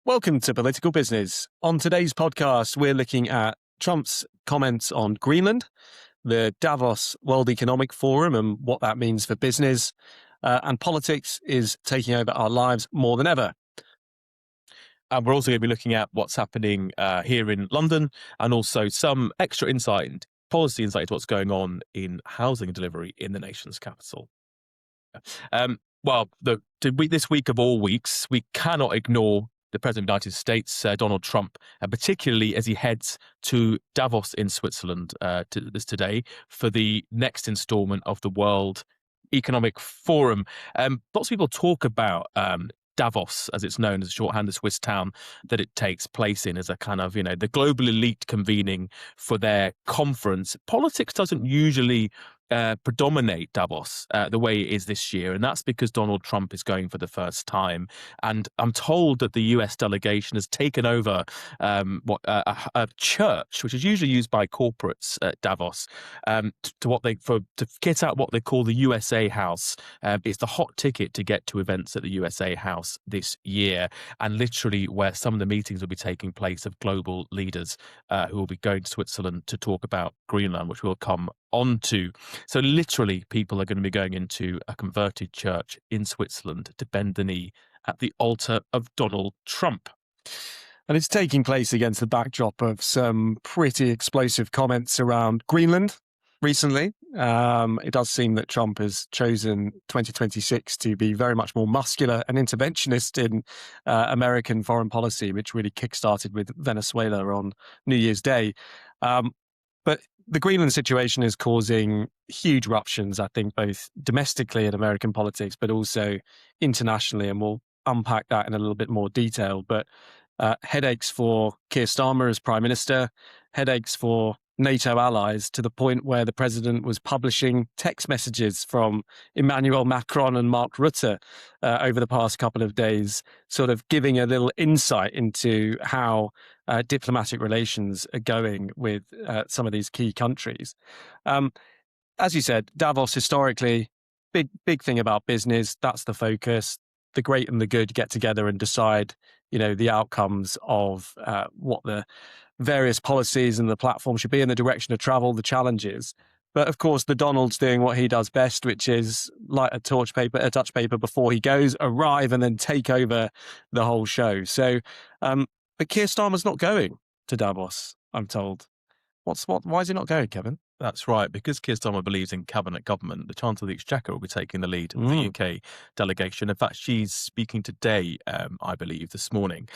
Welcome to Political Business. On today's podcast, we're looking at Trump's comments on Greenland, the Davos World Economic Forum and what that means for business, and politics is taking over our lives more than ever. And we're also going to be looking at what's happening here in London and also some extra insight, policy insight into what's going on in housing delivery in the nation's capital. This week of all weeks, we cannot ignore the President of the United States, Donald Trump, and particularly as he heads to Davos in Switzerland today for the next installment of the World Economic Forum. Lots of people talk about Davos, as it's known as a shorthand, the Swiss town that it takes place in, as a kind of, the global elite convening for their conference. Politics doesn't usually predominate Davos the way it is this year, and that's because Donald Trump is going for the first time. And I'm told that the US delegation has taken over a church, which is usually used by corporates at Davos, to kit out what they call the USA House. It's the hot ticket to get to events at the USA House this year, and literally where some of the meetings will be taking place of global leaders who will be going to Switzerland to talk about Greenland, which we'll come onto. So literally, people are going to be going into a converted church in Switzerland to bend the knee at the altar of Donald Trump. And it's taking place against the backdrop of some pretty explosive comments around Greenland recently. It does seem that Trump has chosen 2026 to be very much more muscular and interventionist in American foreign policy, which really kickstarted with Venezuela on New Year's Day. But the Greenland situation is causing huge ruptions, I think, both domestically in American politics, but also internationally. And we'll unpack that in a little bit more detail. But headaches for Keir Starmer as Prime Minister, headaches for NATO allies, to the point where the president was publishing text messages from Emmanuel Macron and Mark Rutte over the past couple of days, sort of giving a little insight into how diplomatic relations are going with some of these key countries. As you said, Davos historically, big thing about business. That's the focus. The great and the good get together and decide, the outcomes of what the various policies and the platform should be in the direction of travel, the challenges. But of course, the Donald's doing what he does best, which is light a touch paper before he goes, arrive, and then take over the whole show. So, but Keir Starmer's not going to Davos, I'm told. Why is he not going, Kevin? That's right. Because Keir Starmer believes in cabinet government, the Chancellor of the Exchequer will be taking the lead of the UK delegation. In fact, she's speaking today, I believe, this morning.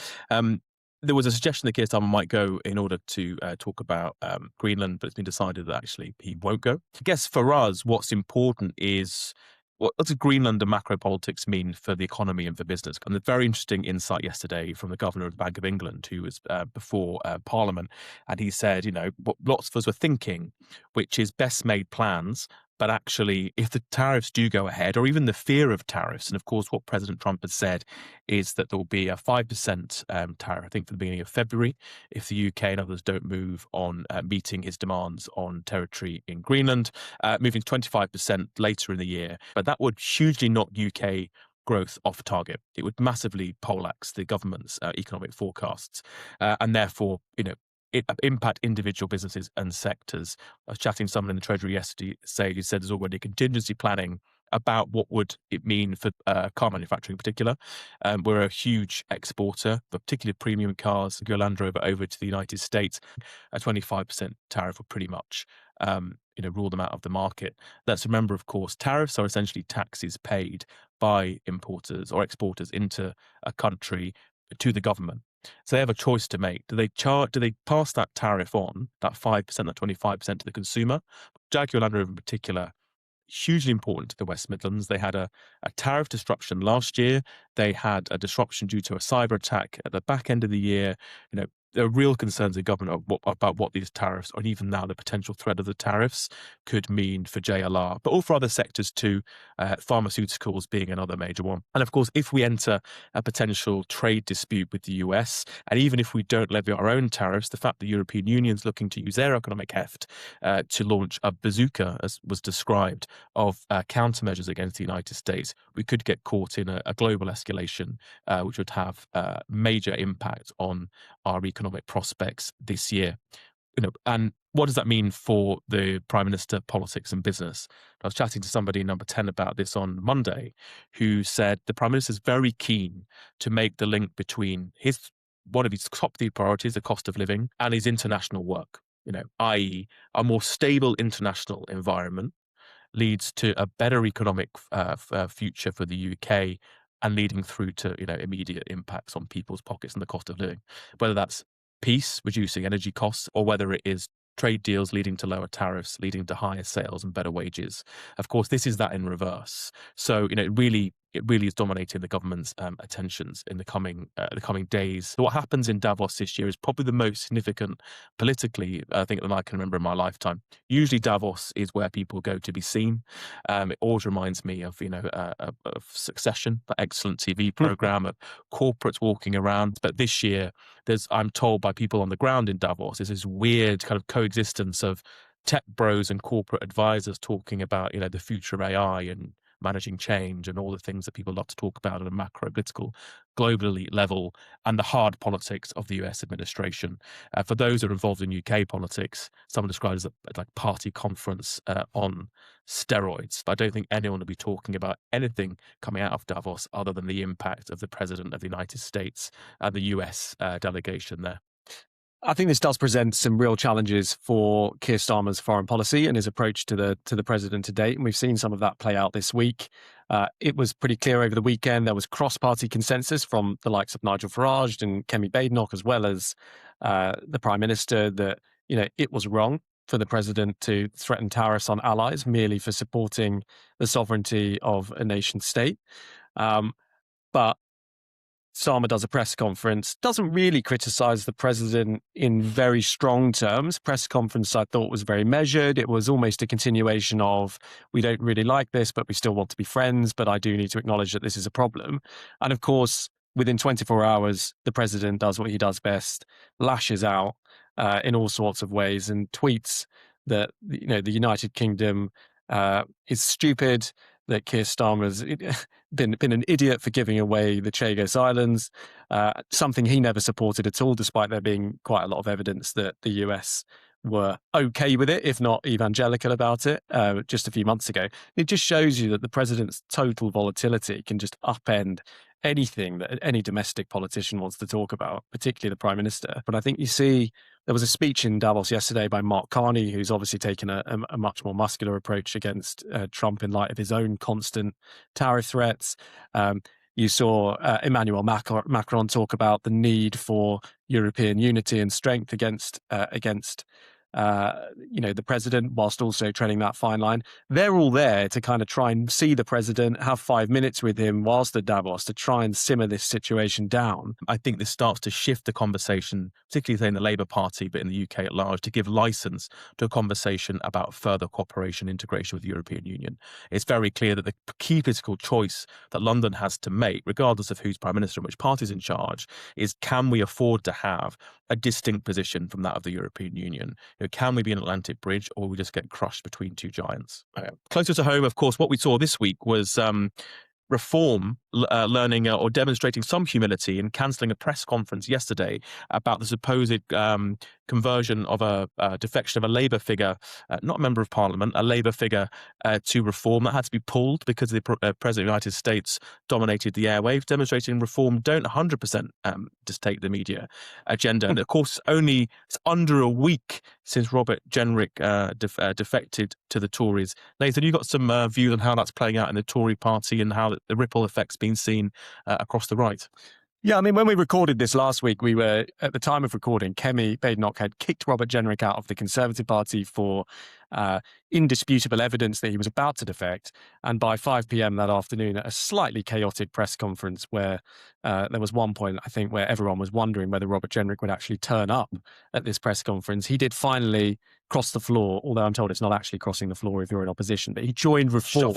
There was a suggestion that Keir Starmer might go in order to talk about Greenland, but it's been decided that actually he won't go. I guess for us, what's important is what does Greenland and macro politics mean for the economy and for business? And a very interesting insight yesterday from the governor of the Bank of England, who was before Parliament, and he said, what lots of us were thinking, which is best made plans. But actually, if the tariffs do go ahead, or even the fear of tariffs, and of course what President Trump has said is that there will be a 5% tariff, I think, for the beginning of February, if the UK and others don't move on meeting his demands on territory in Greenland, moving to 25% later in the year. But that would hugely knock UK growth off target. It would massively poleaxe the government's economic forecasts, and therefore, it impact individual businesses and sectors. I was chatting to someone in the Treasury yesterday who said there's already contingency planning about what would it mean for car manufacturing in particular. We're a huge exporter, but particularly premium cars, go Land Rover over to the United States. A 25% tariff would pretty much rule them out of the market. Let's remember, of course, tariffs are essentially taxes paid by importers or exporters into a country to the government. So they have a choice to make. Do they pass that tariff on, that 5%, that 25% to the consumer? Jaguar Land Rover in particular, hugely important to the West Midlands. They had a tariff disruption last year. They had a disruption due to a cyber attack at the back end of the year. there are real concerns in government about what these tariffs, or even now the potential threat of the tariffs, could mean for JLR, but all for other sectors too, pharmaceuticals being another major one. And of course, if we enter a potential trade dispute with the US, and even if we don't levy our own tariffs, the fact the European Union's looking to use their economic heft to launch a bazooka, as was described, of countermeasures against the United States, we could get caught in a global escalation, which would have major impact on our economic prospects this year. And what does that mean for the Prime Minister, politics and business? I was chatting to somebody in Number 10 about this on Monday, who said the Prime Minister is very keen to make the link between one of his top 3 priorities, the cost of living, and his international work, i.e. a more stable international environment leads to a better economic future for the UK, and leading through to immediate impacts on people's pockets and the cost of living, whether that's peace, reducing energy costs, or whether it is trade deals leading to lower tariffs, leading to higher sales and better wages. Of course, this is that in reverse. So it really is dominating the government's attentions in the coming days. So what happens in Davos this year is probably the most significant politically, I think, that I can remember in my lifetime. Usually Davos is where people go to be seen. It always reminds me of of Succession, the excellent TV program, of corporates walking around. But this year, I'm told by people on the ground in Davos, there's this weird kind of coexistence of tech bros and corporate advisors talking about the future of AI and managing change and all the things that people love to talk about at a macro political globally level, and the hard politics of the US administration. For those who are involved in UK politics, someone describes it as like party conference on steroids. But I don't think anyone will be talking about anything coming out of Davos other than the impact of the President of the United States and the US delegation there. I think this does present some real challenges for Keir Starmer's foreign policy and his approach to the president to date, and we've seen some of that play out this week. It was pretty clear over the weekend there was cross-party consensus from the likes of Nigel Farage and Kemi Badenoch, as well as the Prime Minister, that it was wrong for the president to threaten tariffs on allies merely for supporting the sovereignty of a nation state. But Starmer does a press conference, doesn't really criticize the president in very strong terms. Press conference, I thought, was very measured. It was almost a continuation of, we don't really like this, but we still want to be friends, but I do need to acknowledge that this is a problem. And of course, within 24 hours, the president does what he does best, lashes out in all sorts of ways and tweets that the United Kingdom is stupid, that Keir Starmer's been an idiot for giving away the Chagos Islands, something he never supported at all, despite there being quite a lot of evidence that the US were okay with it, if not evangelical about it, just a few months ago. It just shows you that the president's total volatility can just upend anything that any domestic politician wants to talk about, particularly the Prime Minister. But I think you see there was a speech in Davos yesterday by Mark Carney, who's obviously taken a much more muscular approach against Trump in light of his own constant tariff threats. You saw Emmanuel Macron talk about the need for European unity and strength against the president, whilst also treading that fine line. They're all there to kind of try and see the president, have 5 minutes with him whilst at Davos to try and simmer this situation down. I think this starts to shift the conversation, particularly say in the Labour Party, but in the UK at large, to give licence to a conversation about further cooperation, integration with the European Union. It's very clear that the key political choice that London has to make, regardless of who's Prime Minister and which party's in charge, is can we afford to have a distinct position from that of the European Union? Can we be an Atlantic bridge, or will we just get crushed between two giants? Closer to home, of course, what we saw this week was Reform learning or demonstrating some humility and cancelling a press conference yesterday about the supposed conversion of a defection of a Labour figure, not a member of Parliament, a Labour figure to Reform. That had to be pulled because the President of the United States dominated the airwaves, demonstrating Reform don't 100% just take the media agenda. And of course, it's under a week since Robert Jenrick defected to the Tories. Nathan, you've got some views on how that's playing out in the Tory party and how the ripple effect's been seen across the right. Yeah, I mean, when we recorded this last week, we were, at the time of recording, Kemi Badenoch had kicked Robert Jenrick out of the Conservative Party for indisputable evidence that he was about to defect. And by 5 p.m. that afternoon, at a slightly chaotic press conference where there was one point, I think, where everyone was wondering whether Robert Jenrick would actually turn up at this press conference, he did finally cross the floor, although I'm told it's not actually crossing the floor if you're in opposition, but he joined Reform,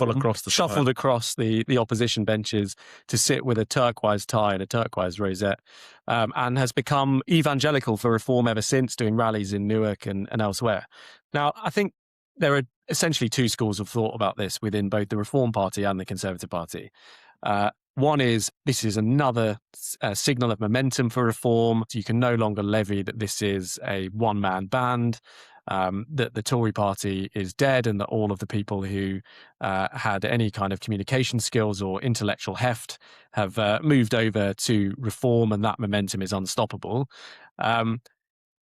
shuffled across the opposition benches to sit with a turquoise tie and a turquoise rosette, and has become evangelical for Reform ever since, doing rallies in Newark and elsewhere. Now, I think there are essentially two schools of thought about this within both the Reform Party and the Conservative Party. One is this is another signal of momentum for Reform. You can no longer levy that this is a one-man band, that the Tory party is dead, and that all of the people who had any kind of communication skills or intellectual heft have moved over to Reform, and that momentum is unstoppable.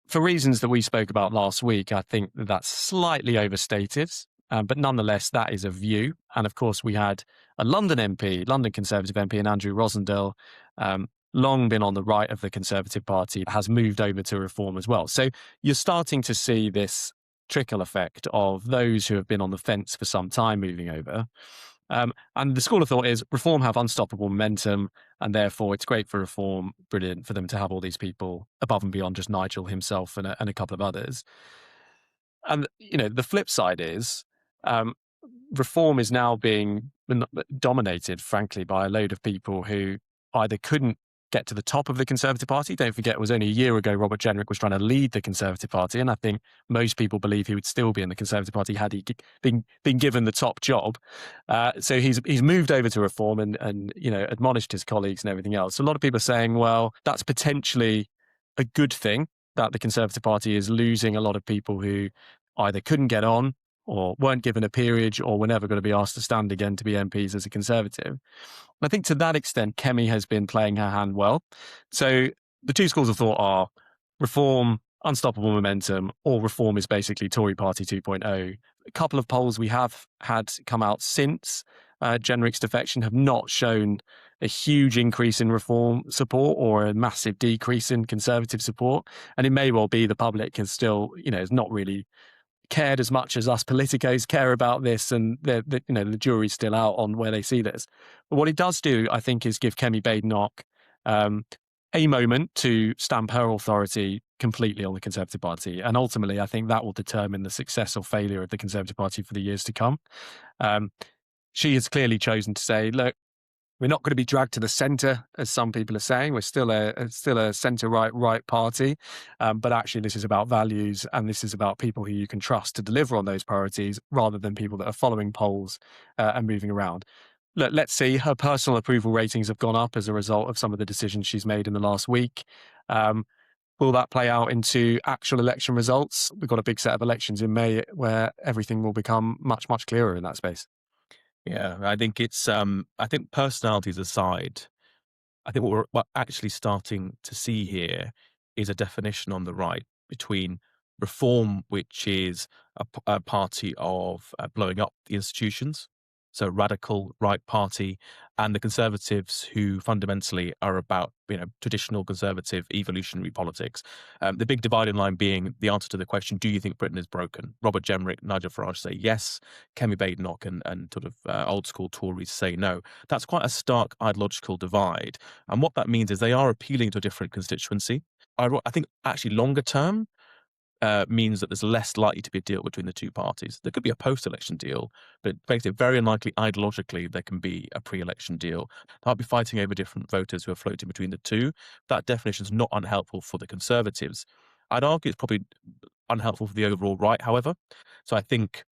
For reasons that we spoke about last week, I think that that's slightly overstated. But nonetheless, that is a view. And of course, we had a London Conservative MP, and Andrew Rosendale, long been on the right of the Conservative Party, has moved over to Reform as well. So you're starting to see this trickle effect of those who have been on the fence for some time moving over. And the school of thought is Reform have unstoppable momentum, and therefore it's great for Reform, brilliant for them to have all these people above and beyond just Nigel himself and a couple of others. And, the flip side is Reform is now being dominated, frankly, by a load of people who either couldn't get to the top of the Conservative Party. Don't forget, it was only a year ago Robert Jenrick was trying to lead the Conservative Party, and I think most people believe he would still be in the Conservative Party had he been given the top job. So he's moved over to Reform and admonished his colleagues and everything else. So a lot of people are saying, well, that's potentially a good thing, that the Conservative Party is losing a lot of people who either couldn't get on or weren't given a peerage or were never going to be asked to stand again to be MPs as a Conservative. I think to that extent, Kemi has been playing her hand well. So the two schools of thought are Reform, unstoppable momentum, or Reform is basically Tory Party 2.0. A couple of polls we have had come out since Jenrick's defection have not shown a huge increase in Reform support or a massive decrease in Conservative support. And it may well be the public can still, is not really cared as much as us politicos care about this, and the jury's still out on where they see this. But what it does do, I think, is give Kemi Badenoch a moment to stamp her authority completely on the Conservative Party. And ultimately, I think that will determine the success or failure of the Conservative Party for the years to come. She has clearly chosen to say, look, we're not going to be dragged to the centre, as some people are saying. We're still a centre-right party. But actually, this is about values, and this is about people who you can trust to deliver on those priorities rather than people that are following polls and moving around. Look, let's see. Her personal approval ratings have gone up as a result of some of the decisions she's made in the last week. Will that play out into actual election results? We've got a big set of elections in May where everything will become much, much clearer in that space. Yeah, I think it's, I think personalities aside, I think what we're actually starting to see here is a definition on the right between Reform, which is a party of blowing up the institutions, so radical right party, and the Conservatives, who fundamentally are about traditional conservative evolutionary politics. The big dividing line being the answer to the question, do you think Britain is broken? Robert Jenrick, Nigel Farage say yes. Kemi Badenoch and sort of old school Tories say no. That's quite a stark ideological divide. And what that means is they are appealing to a different constituency. I think actually longer term, means that there's less likely to be a deal between the two parties. There could be a post-election deal, but basically very unlikely ideologically there can be a pre-election deal. They'll be fighting over different voters who are floating between the two. That definition is not unhelpful for the Conservatives. I'd argue it's probably unhelpful for the overall right, however. So I think,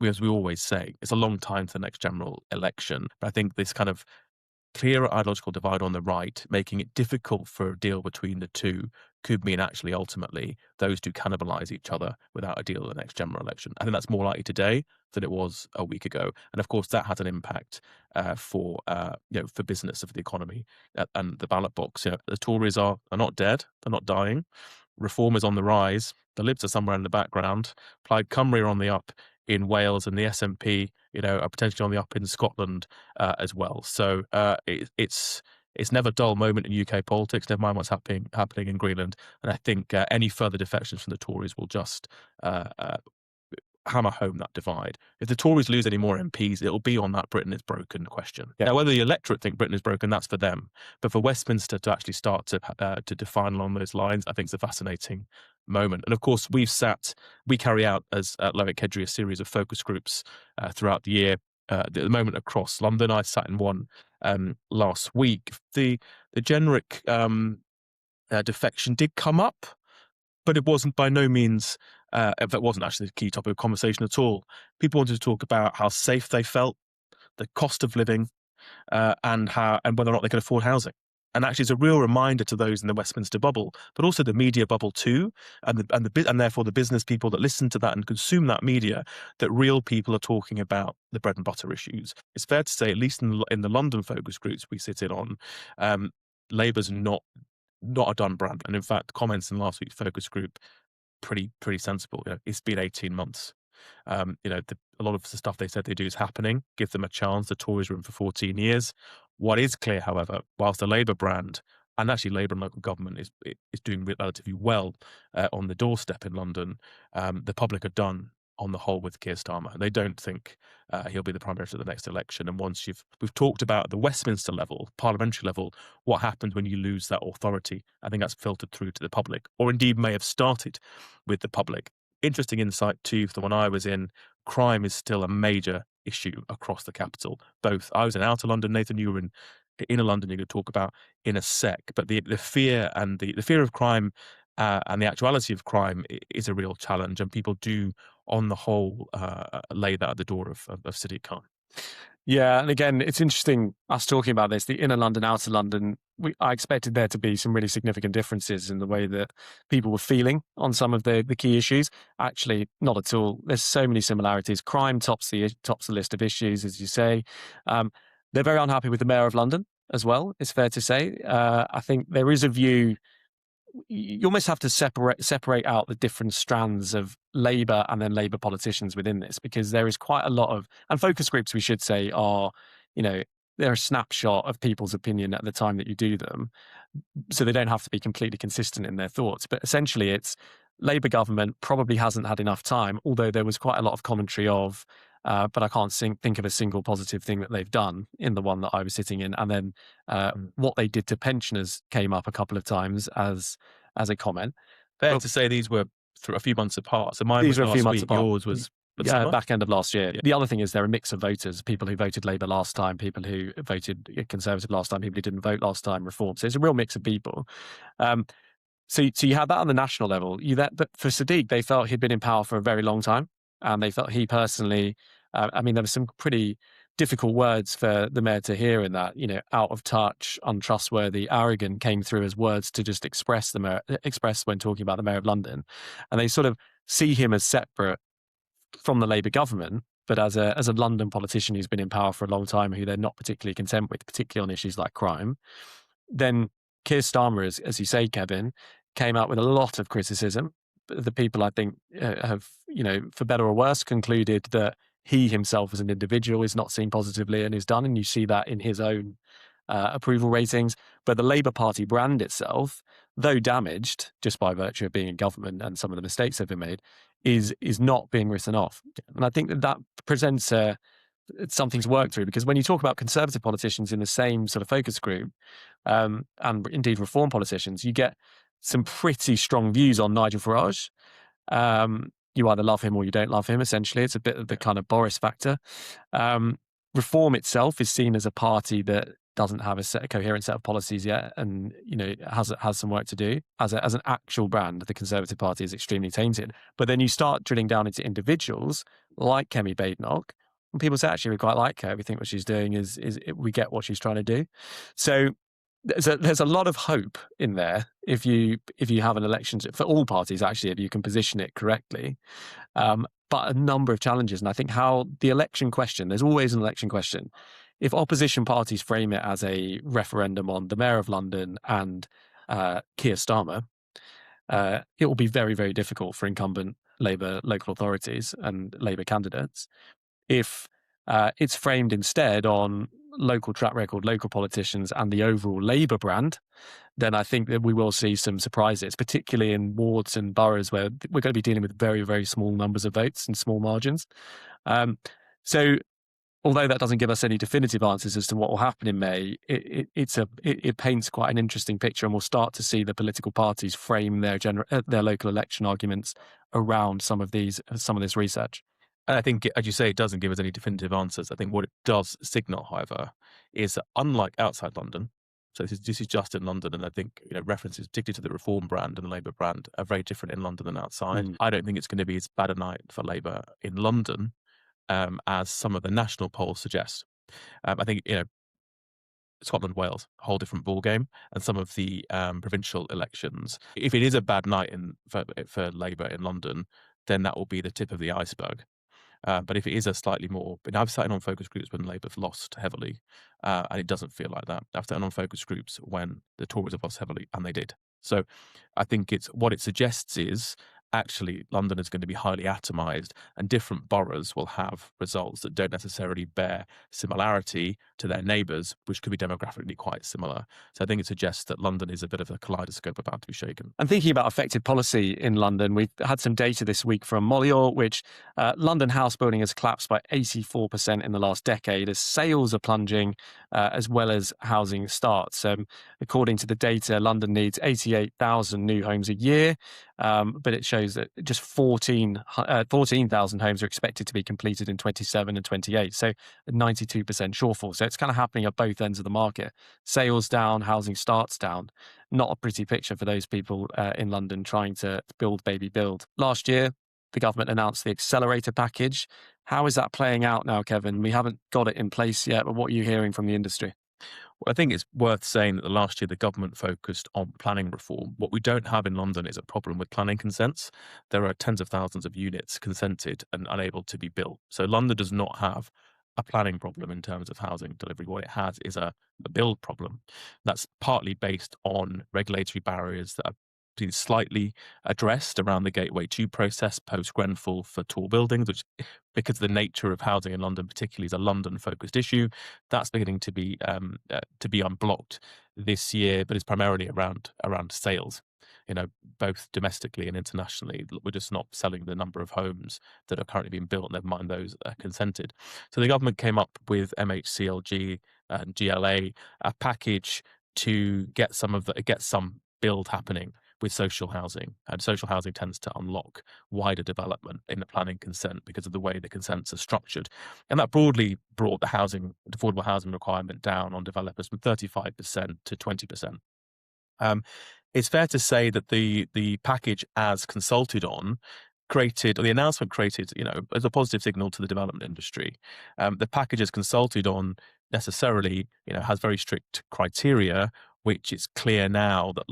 as we always say, it's a long time to the next general election. But I think this kind of clearer ideological divide on the right, making it difficult for a deal between the two, could mean actually ultimately those two cannibalize each other without a deal at the next general election. I think that's more likely today than it was a week ago. And of course, that has an impact for business, for the economy and the ballot box. The Tories are not dead. They're not dying. Reform is on the rise. The Libs are somewhere in the background. Plaid Cymru are on the up in Wales, and the SNP, are potentially on the up in Scotland as well. So it's never a dull moment in UK politics, never mind what's happening in Greenland. And I think any further defections from the Tories will just hammer home that divide. If the Tories lose any more MPs, it'll be on that Britain is broken question. Yeah. Now, whether the electorate think Britain is broken, that's for them. But for Westminster to actually start to define along those lines, I think it's a fascinating moment. And of course, we carry out as at Lowick Kedri a series of focus groups throughout the year. At the moment across London, I sat in one last week. The generic defection did come up, but it wasn't by no means, that wasn't actually the key topic of conversation at all. People wanted to talk about how safe they felt, the cost of living, and whether or not they could afford housing. And actually, it's a real reminder to those in the Westminster bubble, but also the media bubble too, and therefore the business people that listen to that and consume that media, that real people are talking about the bread and butter issues. It's fair to say, at least in the London focus groups we sit in on, Labour's not a done brand. And in fact, comments in last week's focus group pretty sensible. It's been 18 months. A lot of the stuff they said they do is happening. Give them a chance. The Tories were in for 14 years. What is clear, however, whilst the Labour brand and actually Labour and local government is doing relatively well on the doorstep in London, the public are done on the whole with Keir Starmer. They don't think he'll be the Prime Minister at the next election. And once we've talked about at the Westminster level, parliamentary level, what happens when you lose that authority. I think that's filtered through to the public, or indeed may have started with the public. Interesting insight too, from when I was in, crime is still a major issue across the capital. Both, I was in outer London, Nathan, you were in inner London, you're going to talk about in a sec, but the fear and the fear of crime and the actuality of crime is a real challenge, and people do, on the whole, lay that at the door of City Khan. Yeah, and again, it's interesting us talking about this, the inner London, outer London. I expected there to be some really significant differences in the way that people were feeling on some of the key issues. Actually, not at all. There's so many similarities. Crime tops the list of issues, as you say. They're very unhappy with the Mayor of London as well, it's fair to say. I think there is a view, you almost have to separate out the different strands of Labour and then Labour politicians within this, because there is quite a lot of, and focus groups, we should say, are, they're a snapshot of people's opinion at the time that you do them. So they don't have to be completely consistent in their thoughts. But essentially, it's Labour government probably hasn't had enough time, although there was quite a lot of commentary of, but I can't think of a single positive thing that they've done in the one that I was sitting in. And then what they did to pensioners came up a couple of times as a comment. Fair to say these were a few months apart. So mine was last week, yours was back end of last year. Yeah. The other thing is they're a mix of voters, people who voted Labour last time, people who voted Conservative last time, people who didn't vote last time, Reform. So it's a real mix of people. So you had that on the national level. But for Sadiq, they felt he'd been in power for a very long time, and they felt he personally, there were some pretty difficult words for the mayor to hear in that, out of touch, untrustworthy, arrogant came through as words to just express when talking about the Mayor of London. And they sort of see him as separate from the Labour government, but as a London politician who's been in power for a long time, who they're not particularly content with, particularly on issues like crime. Then Keir Starmer, as you say, Kevin, came out with a lot of criticism. The people, I think, have, for better or worse, concluded that he himself as an individual is not seen positively and is done. And you see that in his own approval ratings. But the Labour Party brand itself, though damaged just by virtue of being in government and some of the mistakes that have been made, is not being written off. And I think that presents something to work through, because when you talk about Conservative politicians in the same sort of focus group, and indeed Reform politicians, you get some pretty strong views on Nigel Farage. You either love him or you don't love him, essentially. It's a bit of the kind of Boris factor. Reform itself is seen as a party that doesn't have a coherent set of policies yet, and has some work to do. As an actual brand, the Conservative Party is extremely tainted. But then you start drilling down into individuals like Kemi Badenoch, and people say, actually, we quite like her. We think what she's doing is we get what she's trying to do. So there's a lot of hope in there if you have an election for all parties, actually, if you can position it correctly. But a number of challenges. And I think how the election question, there's always an election question. If opposition parties frame it as a referendum on the Mayor of London and Keir Starmer, it will be very, very difficult for incumbent Labour local authorities and Labour candidates. If it's framed instead on local track record, local politicians, and the overall Labour brand, then I think that we will see some surprises, particularly in wards and boroughs where we're going to be dealing with very, very small numbers of votes and small margins. So although that doesn't give us any definitive answers as to what will happen in May, it paints quite an interesting picture, and we'll start to see the political parties frame their local election arguments around some of this research. And I think, as you say, it doesn't give us any definitive answers. I think what it does signal, however, is that unlike outside London, so this is just in London, and I think references particularly to the Reform brand and the Labour brand are very different in London than outside. I don't think it's going to be as bad a night for Labour in London as some of the national polls suggest. I think Scotland, Wales, a whole different ballgame, and some of the provincial elections. If it is a bad night for Labour in London, then that will be the tip of the iceberg. But if it is a slightly more, I've sat in on focus groups when Labour's lost heavily, and it doesn't feel like that. I've sat in on focus groups when the Tories have lost heavily, and they did. So I think what it suggests is actually London is going to be highly atomised, and different boroughs will have results that don't necessarily bear similarity to their neighbours, which could be demographically quite similar. So I think it suggests that London is a bit of a kaleidoscope about to be shaken. And thinking about effective policy in London, we've had some data this week from Molior, which London house building has collapsed by 84% in the last decade as sales are plunging, as well as housing starts. According to the data, London needs 88,000 new homes a year, but it shows that just 14,000 homes are expected to be completed in 27 and 28, so a 92% shortfall. So it's kind of happening at both ends of the market. Sales down, housing starts down. Not a pretty picture for those people in London trying to build, baby, build. Last year, the government announced the accelerator package. How is that playing out now, Kevin? We haven't got it in place yet, but what are you hearing from the industry? Well, I think it's worth saying that last year the government focused on planning reform. What we don't have in London is a problem with planning consents. There are tens of thousands of units consented and unable to be built. So London does not have a planning problem in terms of housing delivery. What it has is a build problem. That's partly based on regulatory barriers that have been slightly addressed around the Gateway 2 process post-Grenfell for tall buildings, which, because of the nature of housing in London particularly, is a London-focused issue. That's beginning to be unblocked this year, but it's primarily around sales. Both domestically and internationally. We're just not selling the number of homes that are currently being built, never mind those that are consented. So the government came up with MHCLG and GLA, a package to get some build happening with social housing. And social housing tends to unlock wider development in the planning consent because of the way the consents are structured. And that broadly brought the affordable housing requirement down on developers from 35% to 20%. It's fair to say that the package as consulted on the announcement created, as a positive signal to the development industry. The package as consulted on necessarily, has very strict criteria, which it's clear now that,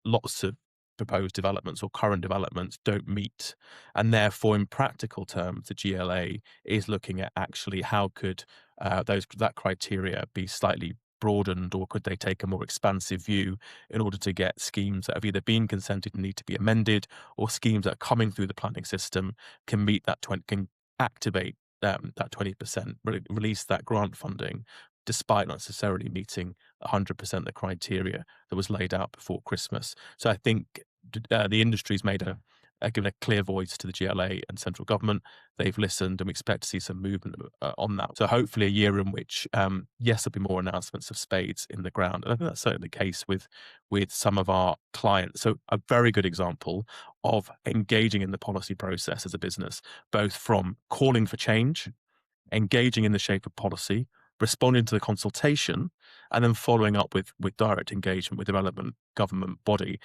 lots of proposed developments or current developments don't meet. And therefore, in practical terms, the GLA is looking at actually how could that criteria be slightly broadened, or could they take a more expansive view in order to get schemes that have either been consented and need to be amended, or schemes that are coming through the planning system can meet that can activate that 20%, release that grant funding, despite not necessarily meeting 100% the criteria that was laid out before Christmas. So I think the industry's given a clear voice to the GLA and central government. They've listened, and we expect to see some movement on that. So hopefully a year in which, yes, there'll be more announcements of spades in the ground. And I think that's certainly the case with some of our clients. So a very good example of engaging in the policy process as a business, both from calling for change, engaging in the shape of policy, responding to the consultation, and then following up with direct engagement with the relevant government body.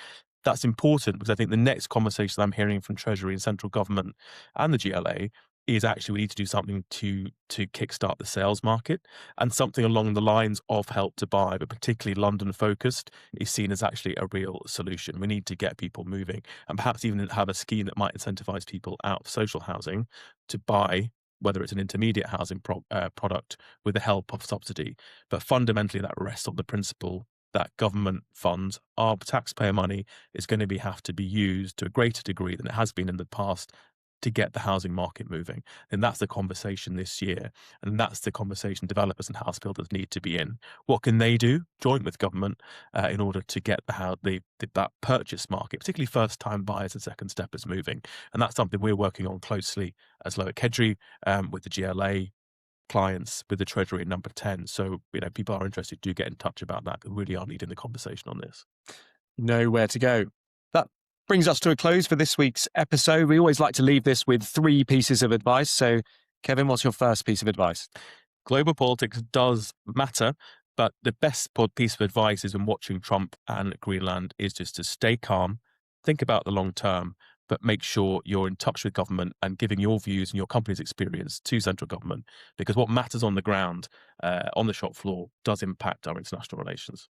That's important because I think the next conversation I'm hearing from Treasury and central government and the GLA is actually we need to do something to kickstart the sales market, and something along the lines of Help to Buy, but particularly London focused, is seen as actually a real solution. We need to get people moving, and perhaps even have a scheme that might incentivize people out of social housing to buy, whether it's an intermediate housing product with the help of subsidy. But fundamentally, that rests on the principle that government funds, our taxpayer money, is going to have to be used to a greater degree than it has been in the past to get the housing market moving, then that's the conversation this year. And that's the conversation developers and house builders need to be in. What can they do, joint with government, in order to get that purchase market, particularly first-time buyers and second steppers, moving? And that's something we're working on closely as Loic Kedri, with the GLA clients, with the Treasury at Number 10. So, people are interested, do get in touch about that. We really are leading the conversation on this. Know where to go. That brings us to a close for this week's episode. We always like to leave this with 3 pieces of advice. So, Kevin, what's your first piece of advice? Global politics does matter, but the best piece of advice is when watching Trump and Greenland is just to stay calm, think about the long term, but make sure you're in touch with government and giving your views and your company's experience to central government, because what matters on the ground, on the shop floor, does impact our international relations.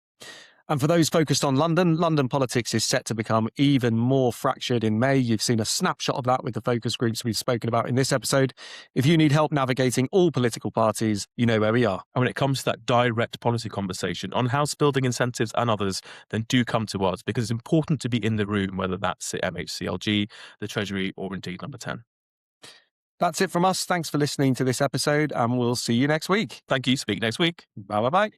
And for those focused on London politics is set to become even more fractured in May. You've seen a snapshot of that with the focus groups we've spoken about in this episode. If you need help navigating all political parties, you know where we are. And when it comes to that direct policy conversation on house building incentives and others, then do come to us, because it's important to be in the room, whether that's at MHCLG, the Treasury, or indeed Number 10. That's it from us. Thanks for listening to this episode, and we'll see you next week. Thank you. Speak next week. Bye-bye.